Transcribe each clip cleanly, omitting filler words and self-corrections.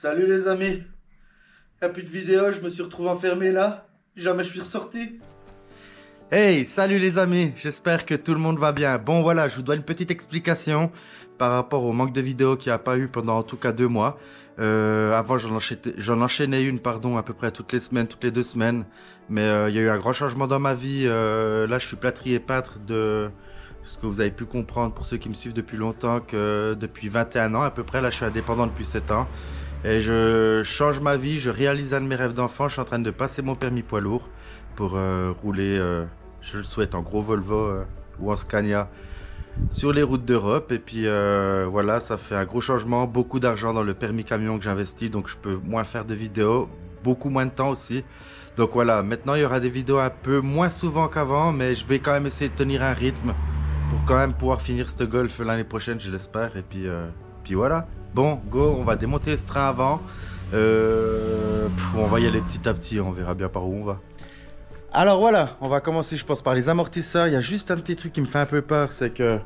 Salut les amis. Y'a plus de vidéo, je me suis retrouvé enfermé là. Jamais je suis ressorti. Hey, salut les amis, j'espère que tout le monde va bien. Bon voilà, je vous dois une petite explication par rapport au manque de vidéos qu'il n'y a pas eu pendant en tout cas 2 mois. Avant j'en enchaînais une à peu près toutes les semaines, toutes les 2 semaines. Mais il y a eu un grand changement dans ma vie. Là je suis plâtrier peintre de ce que vous avez pu comprendre pour ceux qui me suivent depuis longtemps, que depuis 21 ans à peu près, là je suis indépendant depuis 7 ans. Et je change ma vie, je réalise un de mes rêves d'enfant, je suis en train de passer mon permis poids lourd pour rouler, je le souhaite, en gros Volvo ou en Scania sur les routes d'Europe. Et puis voilà, ça fait un gros changement, beaucoup d'argent dans le permis camion que j'investis, donc je peux moins faire de vidéos, beaucoup moins de temps aussi. Donc voilà, maintenant il y aura des vidéos un peu moins souvent qu'avant, mais je vais quand même essayer de tenir un rythme pour quand même pouvoir finir ce golf l'année prochaine, je l'espère. Et puis voilà. Bon, go, on va démonter ce train avant. On va y aller petit à petit, on verra bien par où on va. Alors voilà, on va commencer je pense par les amortisseurs. Il y a juste un petit truc qui me fait un peu peur, c'est que...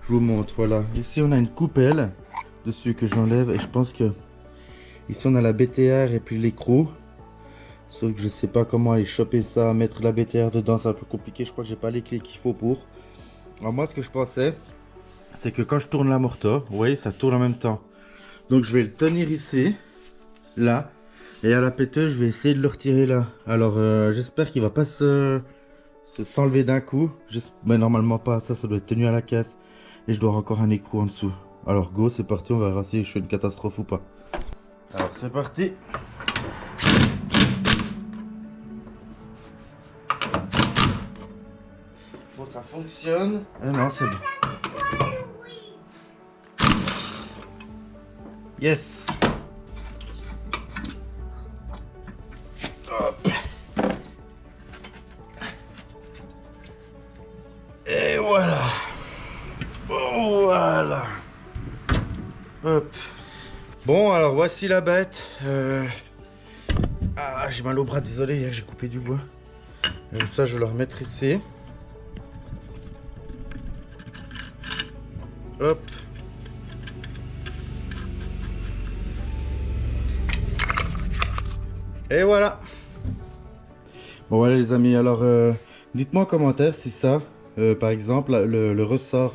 Je vous montre, voilà. Ici on a une coupelle dessus que j'enlève et je pense que... Ici on a la BTR et puis l'écrou. Sauf que je sais pas comment aller choper ça, mettre la BTR dedans, c'est un peu compliqué. Je crois que j'ai pas les clés qu'il faut pour. Alors moi ce que je pensais, c'est que quand je tourne l'amorto, vous voyez, ça tourne en même temps. Donc je vais le tenir ici, là, et à la péteuse, je vais essayer de le retirer là. Alors j'espère qu'il va pas s'enlever d'un coup. Mais normalement pas, ça doit être tenu à la caisse. Et je dois avoir encore un écrou en dessous. Alors go, c'est parti, on verra si je fais une catastrophe ou pas. Alors c'est parti. Bon, ça fonctionne. Non, c'est bon. Yes. Hop. Et voilà. Voilà. Hop. Bon, alors voici la bête. Ah, j'ai mal au bras, désolé, hier j'ai coupé du bois. Ça, je vais le remettre ici. Hop. Et voilà. Bon voilà les amis, alors dites-moi en commentaire si ça, par exemple, le ressort,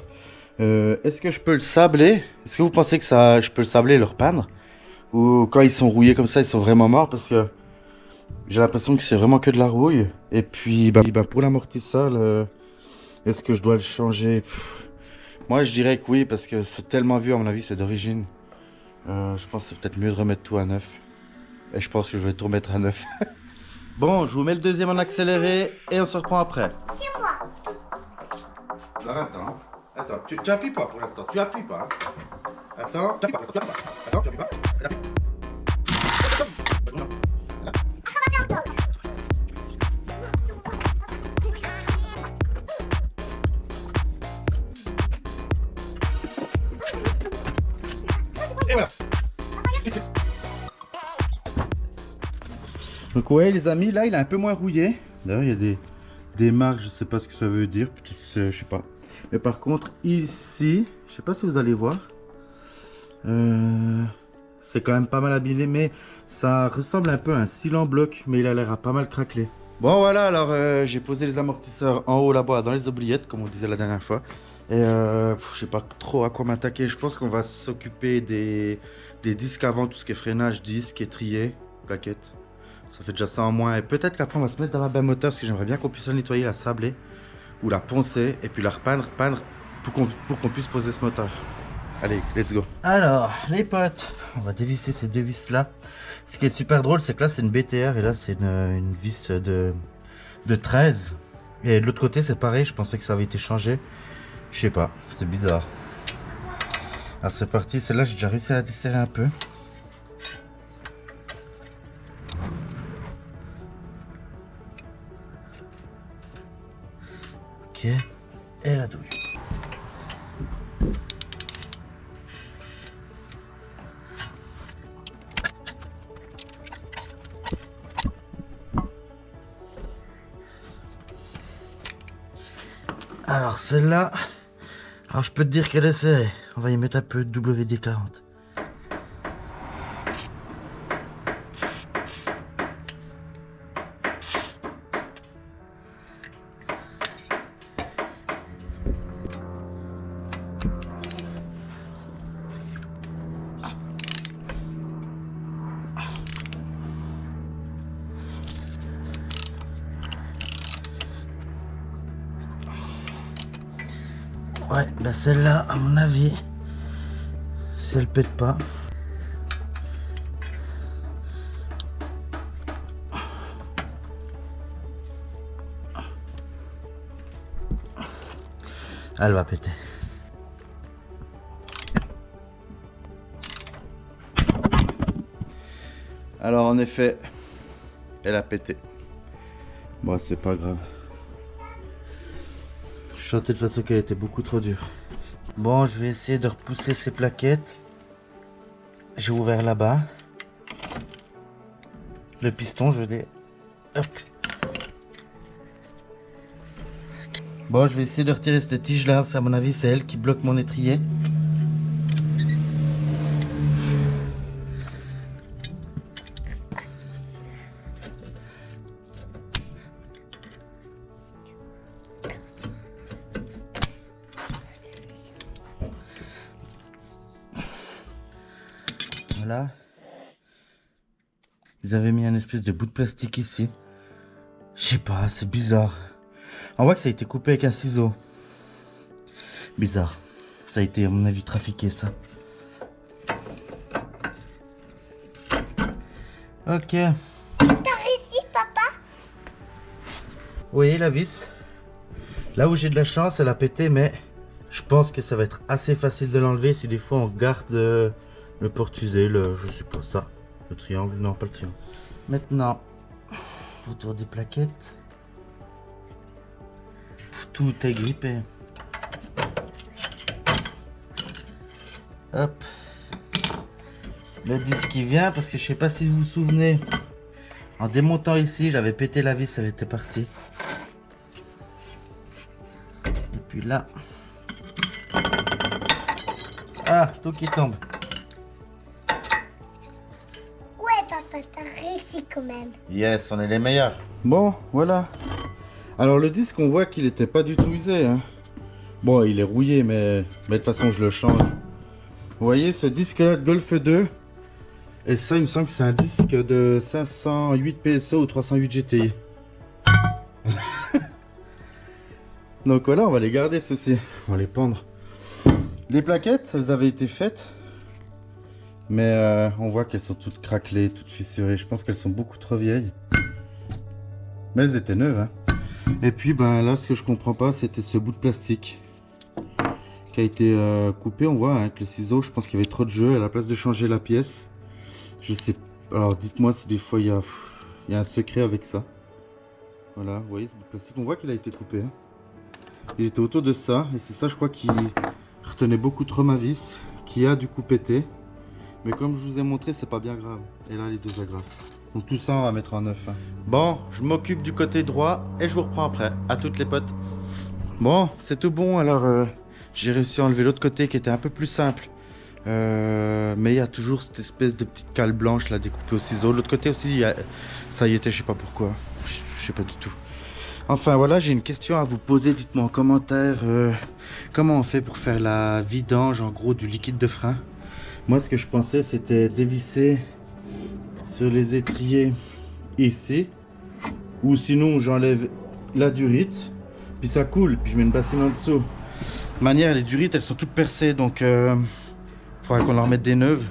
est-ce que je peux le sabler? Est-ce que vous pensez que ça, je peux le sabler et le repeindre? Ou quand ils sont rouillés comme ça, ils sont vraiment morts? Parce que j'ai l'impression que c'est vraiment que de la rouille. Et puis pour l'amortisseur, est-ce que je dois le changer? Moi je dirais que oui, parce que c'est tellement vieux, à mon avis c'est d'origine. Je pense que c'est peut-être mieux de remettre tout à neuf. Et je pense que je vais tout remettre à neuf. Bon, je vous mets le deuxième en accéléré et on se reprend après. C'est moi. Alors attends, tu appuies pas pour l'instant, tu appuies pas. Attends, tu appuies pas, Attends, tu appuies pas. Et voilà. Donc ouais les amis, là il est un peu moins rouillé. D'ailleurs il y a des marques, je sais pas ce que ça veut dire, peut-être je sais pas. Mais par contre ici, je sais pas si vous allez voir, c'est quand même pas mal abîmé, mais ça ressemble un peu à un cil en bloc, mais il a l'air à pas mal craquelé. Bon voilà, alors j'ai posé les amortisseurs en haut là-bas dans les oubliettes, comme on disait la dernière fois. Et je sais pas trop à quoi m'attaquer. Je pense qu'on va s'occuper des disques avant, tout ce qui est freinage, disques, étrier, plaquettes. Ça fait déjà ça en moins. Et peut-être qu'après on va se mettre dans la bain moteur, parce que j'aimerais bien qu'on puisse la nettoyer, la sabler ou la poncer et puis la repeindre pour qu'on puisse poser ce moteur. Allez, let's go. Alors, les potes, on va dévisser ces deux vis là. Ce qui est super drôle, c'est que là c'est une BTR et là c'est une vis de 13. Et de l'autre côté c'est pareil, je pensais que ça avait été changé. Je sais pas, c'est bizarre. Alors c'est parti, celle-là j'ai déjà réussi à la desserrer un peu. Ok, et la douille. Alors celle-là, alors je peux te dire qu'elle est serrée. On va y mettre un peu de WD-40. Ouais, bah celle-là, à mon avis, si elle pète pas. Elle va péter. Alors en effet, elle a pété. Bon, c'est pas grave. Je sentais de toute façon qu'elle était beaucoup trop dure. Bon, je vais essayer de repousser ces plaquettes. J'ai ouvert là-bas. Le piston, je veux dire. Hop. Bon, je vais essayer de retirer cette tige là, parce qu'à mon avis, c'est elle qui bloque mon étrier. Voilà. Ils avaient mis un espèce de bout de plastique ici. Je sais pas, c'est bizarre. On voit que ça a été coupé avec un ciseau. Bizarre. Ça a été, à mon avis, trafiqué, ça. Ok. T'as réussi, papa? Oui, la vis. Là où j'ai de la chance, elle a pété, mais je pense que ça va être assez facile de l'enlever si des fois on garde le porte-fusée, je sais pas ça. Le triangle, non, pas le triangle. Maintenant, autour des plaquettes. Tout est grippé. Hop. Le disque qui vient, parce que je sais pas si vous vous souvenez. En démontant ici, j'avais pété la vis, elle était partie. Et puis là. Ah, tout qui tombe. Ouais, papa, t'as réussi quand même. Yes, on est les meilleurs. Bon, voilà. Alors le disque, on voit qu'il était pas du tout usé. Hein. Bon, il est rouillé, mais de toute façon, je le change. Vous voyez, ce disque-là de Golf 2. Et ça, il me semble que c'est un disque de 508 PSO ou 308 GTI. Donc voilà, on va les garder, ceux-ci. On va les pendre. Les plaquettes, elles avaient été faites. Mais on voit qu'elles sont toutes craquelées, toutes fissurées. Je pense qu'elles sont beaucoup trop vieilles. Mais elles étaient neuves. Hein. Et puis ben là, ce que je comprends pas, c'était ce bout de plastique qui a été coupé. On voit hein, avec le ciseau, je pense qu'il y avait trop de jeu. À la place de changer la pièce, je sais. Alors dites-moi si des fois il y a un secret avec ça. Voilà, vous voyez ce bout de plastique, on voit qu'il a été coupé. Hein. Il était autour de ça, et c'est ça, je crois, qui retenait beaucoup trop ma vis, qui a du coup pété. Mais comme je vous ai montré, c'est pas bien grave. Et là, les deux agrafes. Donc tout ça, on va mettre en neuf. Hein. Bon, je m'occupe du côté droit et je vous reprends après. À toutes les potes. Bon, c'est tout bon. Alors, j'ai réussi à enlever l'autre côté qui était un peu plus simple. Mais il y a toujours cette espèce de petite cale blanche là découpée au ciseau. L'autre côté aussi, ça y était, je sais pas pourquoi. Je sais pas du tout. Enfin voilà, j'ai une question à vous poser. Dites-moi en commentaire comment on fait pour faire la vidange en gros du liquide de frein. Moi, ce que je pensais, c'était dévisser sur les étriers ici. Ou sinon, j'enlève la durite. Puis ça coule. Puis je mets une bassine en dessous. De manière, les durites, elles sont toutes percées. Donc, il faudra qu'on leur mette des neuves.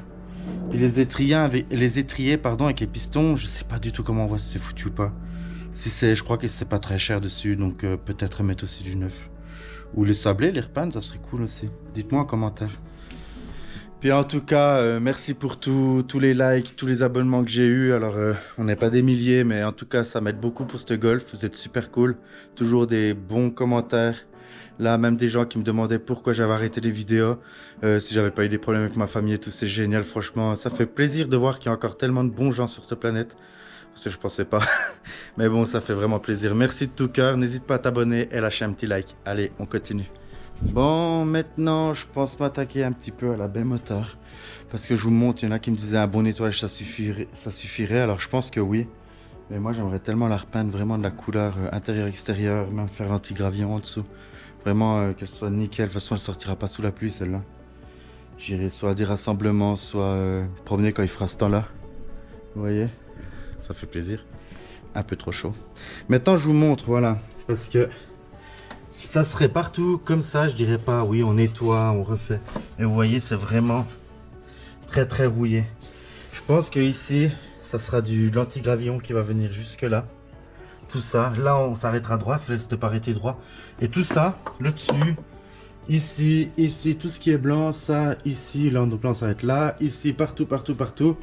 Puis les étriers, avec les pistons, je sais pas du tout comment on voit si c'est foutu ou pas. Si c'est, je crois que c'est pas très cher dessus. Donc, peut-être mettre aussi du neuf. Ou les sablés, les repeindre, ça serait cool aussi. Dites-moi en commentaire. Puis en tout cas, merci pour tous les likes, tous les abonnements que j'ai eus. Alors, on n'est pas des milliers, mais en tout cas, ça m'aide beaucoup pour ce golf. Vous êtes super cool. Toujours des bons commentaires. Là, même des gens qui me demandaient pourquoi j'avais arrêté les vidéos. Si j'avais pas eu des problèmes avec ma famille et tout, c'est génial. Franchement, ça fait plaisir de voir qu'il y a encore tellement de bons gens sur cette planète. Parce que je pensais pas. Mais bon, ça fait vraiment plaisir. Merci de tout cœur. N'hésite pas à t'abonner et lâcher un petit like. Allez, on continue. Bon, maintenant, je pense m'attaquer un petit peu à la baie moteur. Parce que je vous montre, il y en a qui me disaient un bon nettoyage, ça suffirait. Alors, je pense que oui. Mais moi, j'aimerais tellement la repeindre vraiment de la couleur intérieure-extérieure, même faire l'anti-gravillon en dessous. Vraiment qu'elle soit nickel. De toute façon, elle sortira pas sous la pluie, celle-là. J'irai soit à des rassemblements, soit promener quand il fera ce temps-là. Vous voyez? Ça fait plaisir. Un peu trop chaud. Maintenant, je vous montre, voilà. Parce que ça serait partout comme ça, je dirais pas oui on nettoie, on refait. Et vous voyez c'est vraiment très très rouillé. Je pense que ici ça sera de l'antigravillon qui va venir jusque là. Tout ça, là on s'arrêtera droit parce que là c'était pas arrêté droit. Et tout ça, le dessus, ici, ici, tout ce qui est blanc, ça, ici, là, donc là on s'arrête là, ici, partout, partout, partout.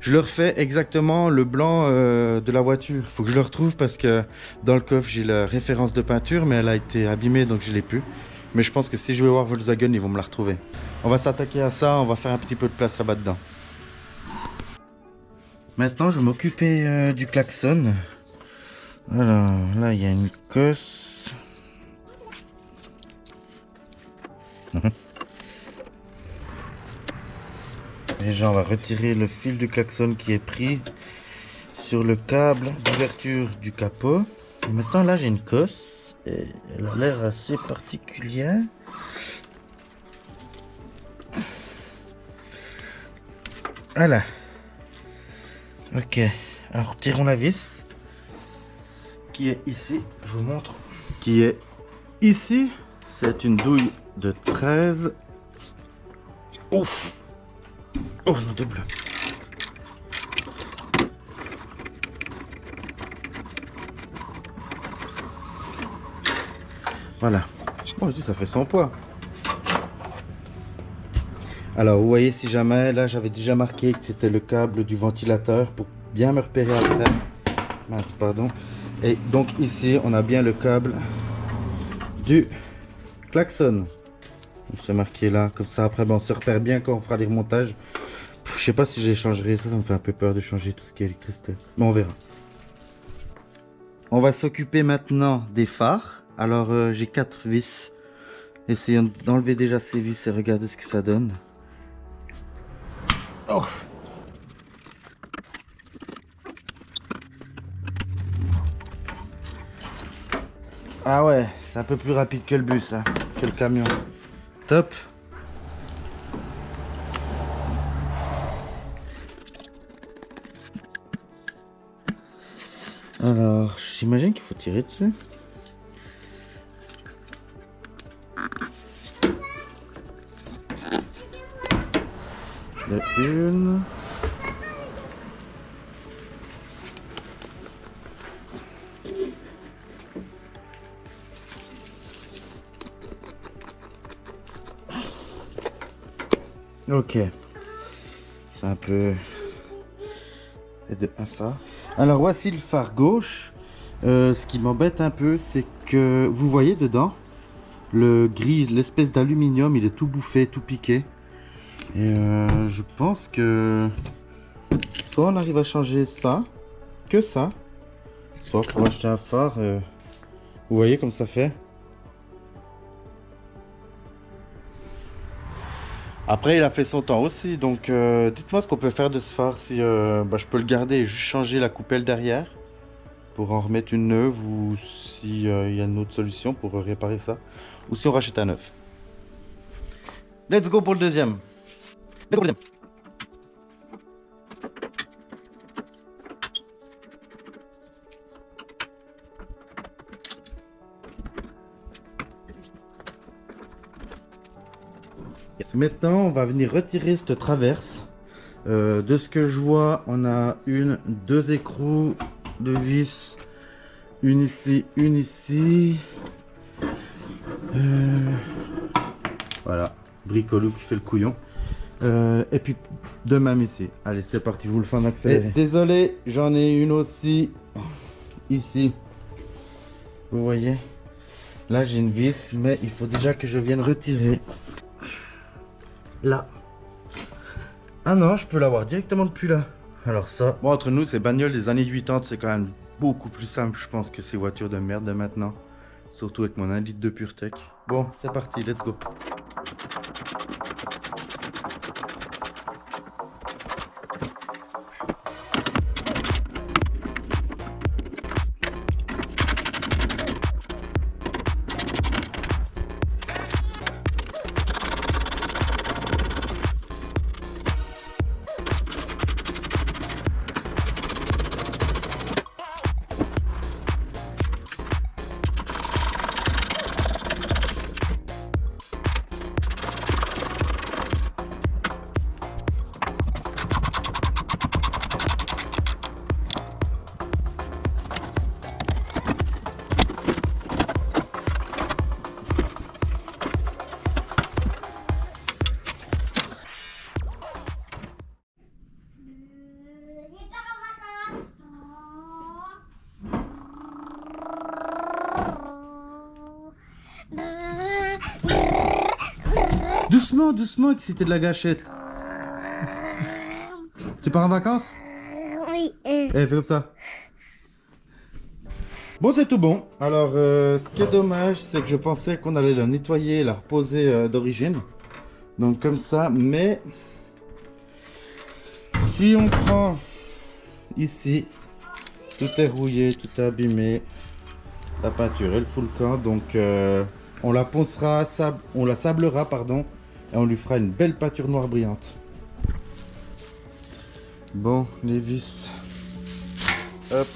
Je le refais exactement le blanc de la voiture. Il faut que je le retrouve parce que dans le coffre j'ai la référence de peinture mais elle a été abîmée donc je l'ai plus. Mais je pense que si je vais voir Volkswagen ils vont me la retrouver. On va s'attaquer à ça, on va faire un petit peu de place là-bas dedans. Maintenant je vais m'occuper du klaxon. Alors là il y a une cosse. Déjà on va retirer le fil du klaxon qui est pris sur le câble d'ouverture du capot. Et maintenant là j'ai une cosse et elle a l'air assez particulière. Voilà. Ok, alors tirons la vis qui est ici, je vous montre, qui est ici. C'est une douille de 13. Ouf. Oh non, de bleu. Voilà. Bon, ça fait 100 poids. Alors, vous voyez, si jamais, là, j'avais déjà marqué que c'était le câble du ventilateur pour bien me repérer après. Mince, pardon. Et donc, ici, on a bien le câble du klaxon. C'est marqué là, comme ça, après, ben, on se repère bien quand on fera les remontages. Je sais pas si j'échangerai ça, ça me fait un peu peur de changer tout ce qui est électricité. Mais on verra. On va s'occuper maintenant des phares. Alors, j'ai 4 vis. Essayons d'enlever déjà ces vis et regarder ce que ça donne. Oh. Ah ouais, c'est un peu plus rapide que le bus, hein, que le camion. Top. Alors, j'imagine qu'il faut tirer dessus. De une. Ok. C'est un peu... Et de un phare. Alors voici le phare gauche. Ce qui m'embête un peu, c'est que vous voyez dedans le gris, l'espèce d'aluminium, il est tout bouffé, tout piqué. Et je pense que soit on arrive à changer ça, que ça, soit il faut acheter un phare. Vous voyez comme ça fait. Après il a fait son temps aussi, donc dites-moi ce qu'on peut faire de ce phare, si je peux le garder et juste changer la coupelle derrière pour en remettre une neuve, ou s'il y a une autre solution pour réparer ça, ou si on rachète un neuf. Let's go pour le deuxième. Let's go pour le deuxième. Maintenant, on va venir retirer cette traverse. De ce que je vois, on a deux écrous de vis. Une ici, une ici. Voilà, bricolou qui fait le couillon. Et puis deux même ici. Allez, c'est parti, vous le faites en accéléré. Désolé, j'en ai une aussi ici. Vous voyez? Là, j'ai une vis, mais il faut déjà que je vienne retirer. Là. Ah non, je peux l'avoir directement depuis là. Alors ça, bon, entre nous, ces bagnoles des années 80, c'est quand même beaucoup plus simple, je pense, que ces voitures de merde de maintenant. Surtout avec mon 1 litre de PureTech. Bon, c'est parti, let's go. Doucement, doucement, que c'était de la gâchette. Tu pars en vacances? Oui. Fais comme ça. Bon, c'est tout bon. Alors, ce qui est dommage, c'est que je pensais qu'on allait la nettoyer et la reposer d'origine. Donc, comme ça, mais... Si on prend ici, tout est rouillé, tout est abîmé. La peinture et le full camp. Donc, on la poncera, on la sablera, pardon. Et on lui fera une belle peinture noire brillante. Bon, les vis. Hop.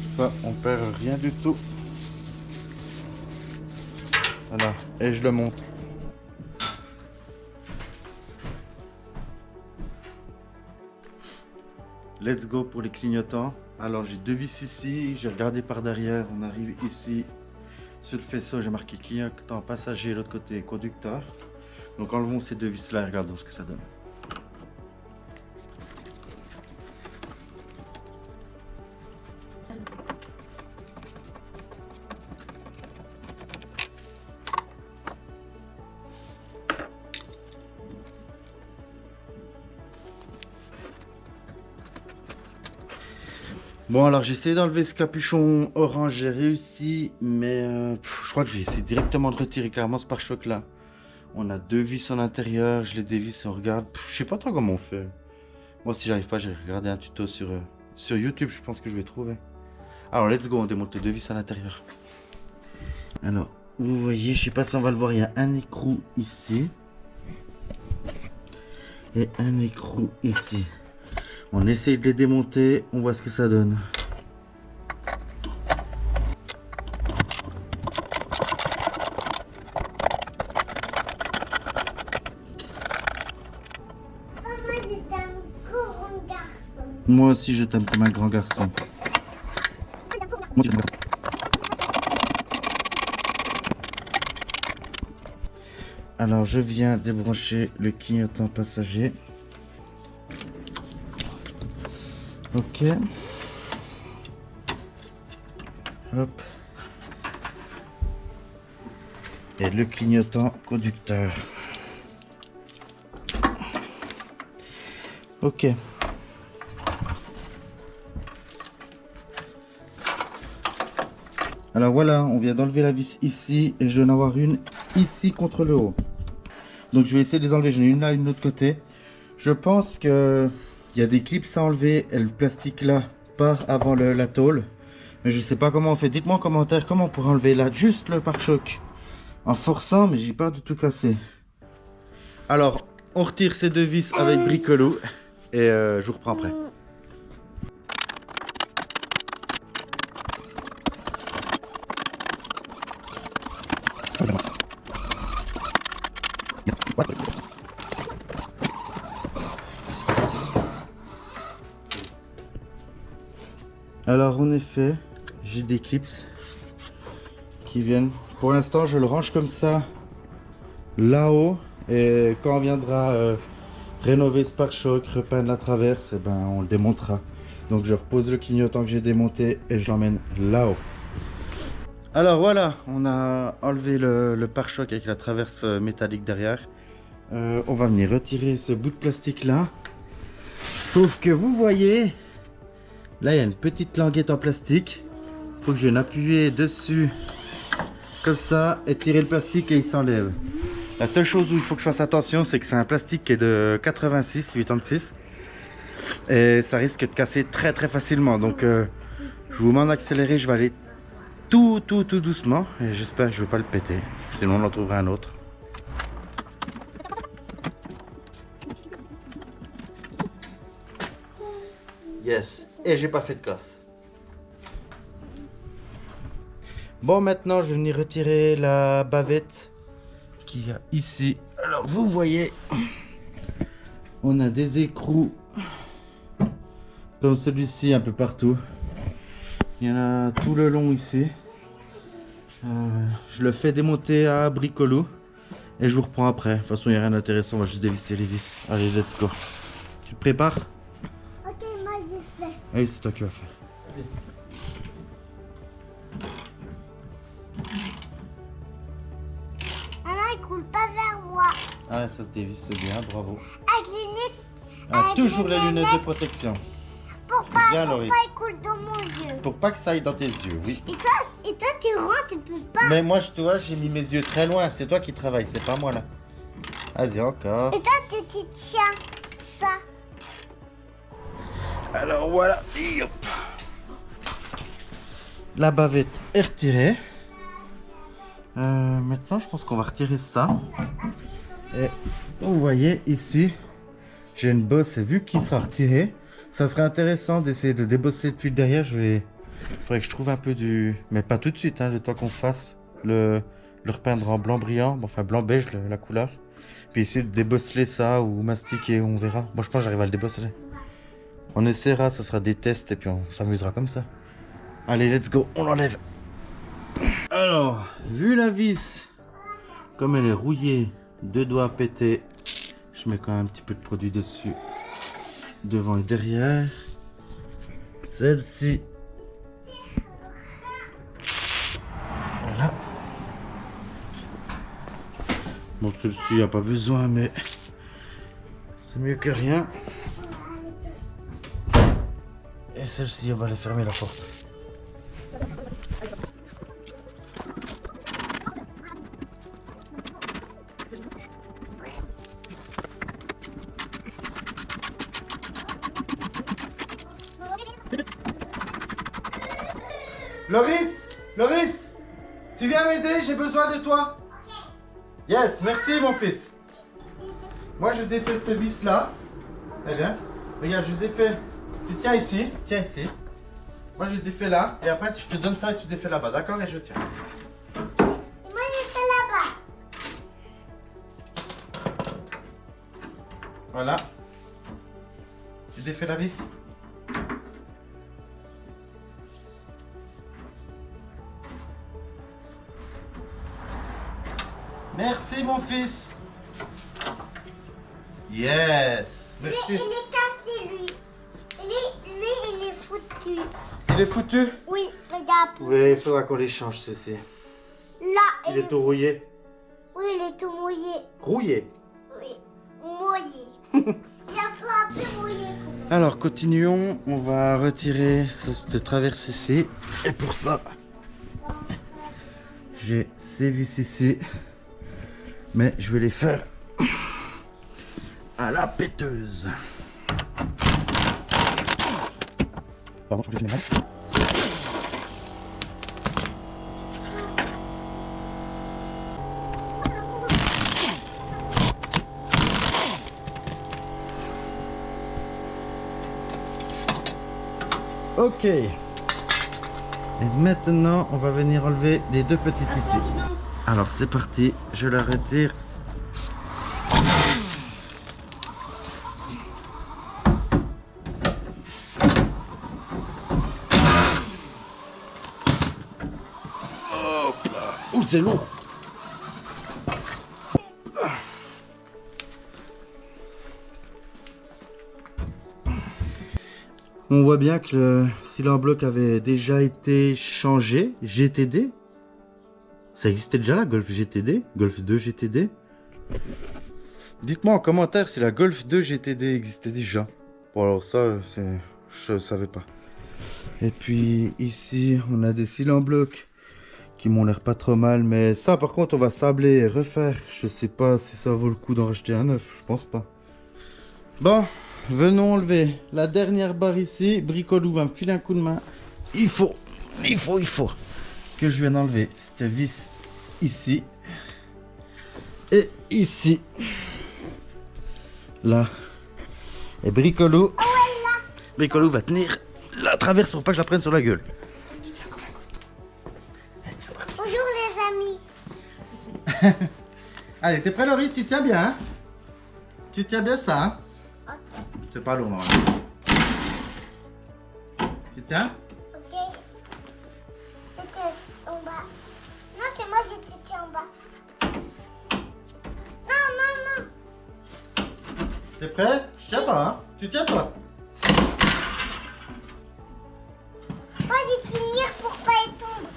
Ça, on perd rien du tout. Voilà, et je le monte. Let's go pour les clignotants. Alors j'ai deux vis ici, j'ai regardé par derrière, on arrive ici. Sur le faisceau, j'ai marqué clignotant passager, l'autre côté conducteur. Donc enlevons ces deux vis là et regardons ce que ça donne. Bon, alors j'ai essayé d'enlever ce capuchon orange, j'ai réussi, mais je crois que je vais essayer directement de retirer carrément ce pare-choc là. On a deux vis à l'intérieur, je les dévisse, on regarde. Je sais pas trop comment on fait. Moi, si j'arrive pas, j'ai regardé un tuto sur YouTube, je pense que je vais trouver. Alors, let's go, on démonte les deux vis à l'intérieur. Alors, vous voyez, je sais pas si on va le voir, il y a un écrou ici. Et un écrou ici. On essaye de les démonter, on voit ce que ça donne. Moi, je t'aime grand garçon. Moi aussi, je t'aime comme un grand garçon. Moi aussi, je t'aime. Alors, je viens débrancher le clignotant passager. Ok. Hop. Et le clignotant conducteur. Ok. Alors voilà, on vient d'enlever la vis ici et je vais en avoir une ici contre le haut. Donc je vais essayer de les enlever. J'en ai une là, une de l'autre côté. Je pense que il y a des clips à enlever et le plastique là part avant la tôle. Mais je sais pas comment on fait. Dites-moi en commentaire comment on pourrait enlever là juste le pare-choc en forçant, mais j'ai pas du tout cassé. Alors on retire ces deux vis avec bricolot et je vous reprends après. Alors en effet, j'ai des clips qui viennent. Pour l'instant, je le range comme ça là-haut et quand on viendra rénover ce pare-choc, repeindre la traverse, et ben on le démontera. Donc je repose le clignotant que j'ai démonté et je l'emmène là-haut. Alors voilà, on a enlevé le pare-choc avec la traverse métallique derrière. On va venir retirer ce bout de plastique là. Sauf que vous voyez, là il y a une petite languette en plastique. Il faut que je vienne appuyer dessus comme ça et tirer le plastique et il s'enlève. La seule chose où il faut que je fasse attention, c'est que c'est un plastique qui est de 86. Et ça risque de casser très facilement. Donc je vous mets en accéléré, je vais aller tout doucement. Et j'espère que je ne vais pas le péter. Sinon on en trouvera un autre. Yes. Et j'ai pas fait de casse. Bon, maintenant je vais venir retirer la bavette qu'il y a ici. Alors vous voyez, on a des écrous comme celui-ci un peu partout. Il y en a tout le long ici. Je le fais démonter à bricolot et je vous reprends après. De toute façon il n'y a rien d'intéressant, on va juste dévisser les vis. Allez, let's go. Tu te prépares? Ok, moi je fais. Oui, c'est toi qui vas faire. coule pas vers moi. Ah, ça se dévisse, c'est bien, bravo. Avec les lunettes, Ah, avec toujours les les lunettes de protection. pour Bien, pas Loris. il coule dans mon yeux. Pour pas que ça aille dans tes yeux, oui. Et toi, tu rentres, tu peux pas. Mais moi, je te vois, j'ai mis mes yeux très loin. C'est toi qui travailles, c'est pas moi là. Vas-y, encore. Et toi, tu t'y tiens ça. Alors voilà. Hop. La bavette est retirée. Maintenant, je pense qu'on va retirer ça. Et vous voyez ici, j'ai une bosse. Et vu qu'il sera retiré, ça serait intéressant d'essayer de débosser depuis derrière. Il faudrait que je trouve un peu du... Mais pas tout de suite, hein, le temps qu'on fasse. Le repeindre en blanc brillant. Bon, enfin, blanc beige, la couleur. Puis essayer de débosseler ça ou mastiquer, on verra. Moi, je pense que j'arrive à le débosseler. On essaiera, ce sera des tests et puis on s'amusera comme ça. Allez, let's go, on l'enlève. Alors, vu la vis, comme elle est rouillée, deux doigts pétés, je mets quand même un petit peu de produit dessus, devant et derrière. Celle-ci. Voilà. Bon, celle-ci, il n'y a pas besoin, mais c'est mieux que rien. Et celle-ci, on va aller fermer la porte. Loris, tu viens m'aider, j'ai besoin de toi. Yes, merci mon fils. Moi je défais cette vis là. Eh bien, regarde, je défais. Tu tiens ici. Moi je défais là et après je te donne ça et tu défais là-bas, d'accord? Et je tiens. Et moi, je fais là-bas. Voilà. Tu défais la vis. Merci mon fils. Yes. Lui, Merci. il est cassé, lui. Lui, il est foutu. Il est foutu? Oui, regarde. Oui, il faudra qu'on les change ceci. Là, Il est tout rouillé. Oui, il est tout mouillé. Rouillé. Oui, mouillé. Il a tout un peu mouillé. quand même. Alors continuons, on va retirer cette traverse-ci. Et pour ça, j'ai ces vis ici. Mais je vais les faire à la péteuse. Pardon, je vais finir mal. Ok. Et maintenant, on va venir enlever les deux petites ici. Alors c'est parti, je la retire. Hop là. Ouh, c'est lourd. On voit bien que le cylindre bloc avait déjà été changé, GTD. Ça existait déjà la Golf GTD, Golf 2 GTD. Dites-moi en commentaire si la Golf 2 GTD existait déjà. Bon alors ça, je savais pas. Et puis ici, on a des cylindres blocs qui m'ont l'air pas trop mal. Mais ça par contre, on va sabler et refaire. Je sais pas si ça vaut le coup d'en racheter un neuf, je pense pas. Bon, venons enlever la dernière barre ici. Bricolou va me filer un coup de main. Il faut que je vienne enlever cette vis ici et ici. Là. Et Bricolou. Bricolou va tenir la traverse pour pas que je la prenne sur la gueule. Bonjour les amis. Allez, t'es prêt Loris? Tu tiens bien, hein? Tu tiens bien ça, hein? C'est pas lourd, normalement. Tu tiens? Ok. Et tu en bas. Non, c'est moi qui te tiens en bas. Non, non, non. T'es prêt? Je tiens pas, hein? Tu tiens toi? Moi, je tenir pour pas y tomber.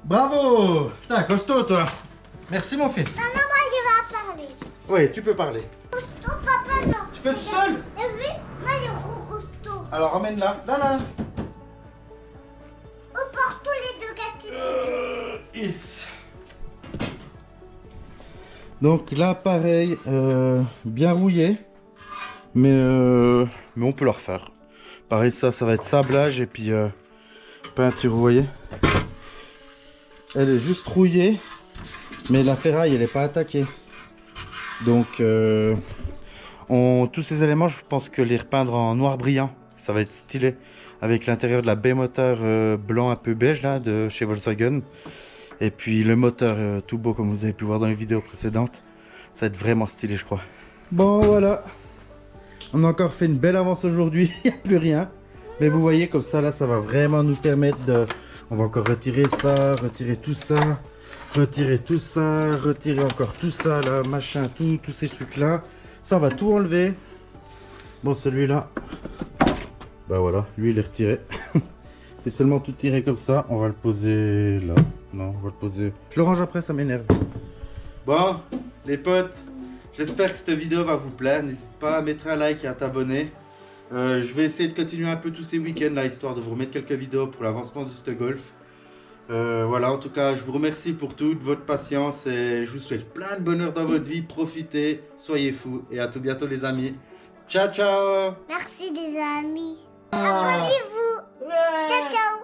Bravo! T'es un costaud, toi! Merci mon fils. Non, non, moi je vais parler. Oui, tu peux parler. Cousteau, papa, non. Tu fais tout seul? Et oui, moi j'ai gros cousteau. Alors emmène-la. Là. On porte tous les deux, qu'est-ce que tu fais? Yes. Donc là, pareil, bien rouillé, mais on peut le refaire. Pareil, ça va être sablage et puis peinture, vous voyez. Elle est juste rouillée, mais la ferraille, elle n'est pas attaquée. Donc, tous ces éléments, je pense que les repeindre en noir brillant, ça va être stylé. Avec l'intérieur de la baie moteur blanc un peu beige là, de chez Volkswagen. Et puis le moteur tout beau comme vous avez pu voir dans les vidéos précédentes. Ça va être vraiment stylé je crois. Bon voilà. On a encore fait une belle avance aujourd'hui. Il n'y a plus rien. Mais vous voyez comme ça là ça va vraiment nous permettre de... On va encore retirer ça, retirer tout ça. Retirer tout ça, retirer encore tout ça là, machin, tous ces trucs là. Ça on va tout enlever. Bon celui-là. Bah voilà, lui il est retiré. C'est seulement tout tiré comme ça. On va le poser là. Non, on va le poser. Je le range après, ça m'énerve. Bon, les potes, j'espère que cette vidéo va vous plaire. N'hésite pas à mettre un like et à t'abonner. Je vais essayer de continuer un peu tous ces week-ends là, histoire de vous remettre quelques vidéos pour l'avancement de ce golf. Voilà, en tout cas, je vous remercie pour toute votre patience et je vous souhaite plein de bonheur dans votre vie. Profitez, soyez fous et à tout bientôt les amis. Ciao, ciao. Merci des amis. Abonnez-vous. Ciao, ciao.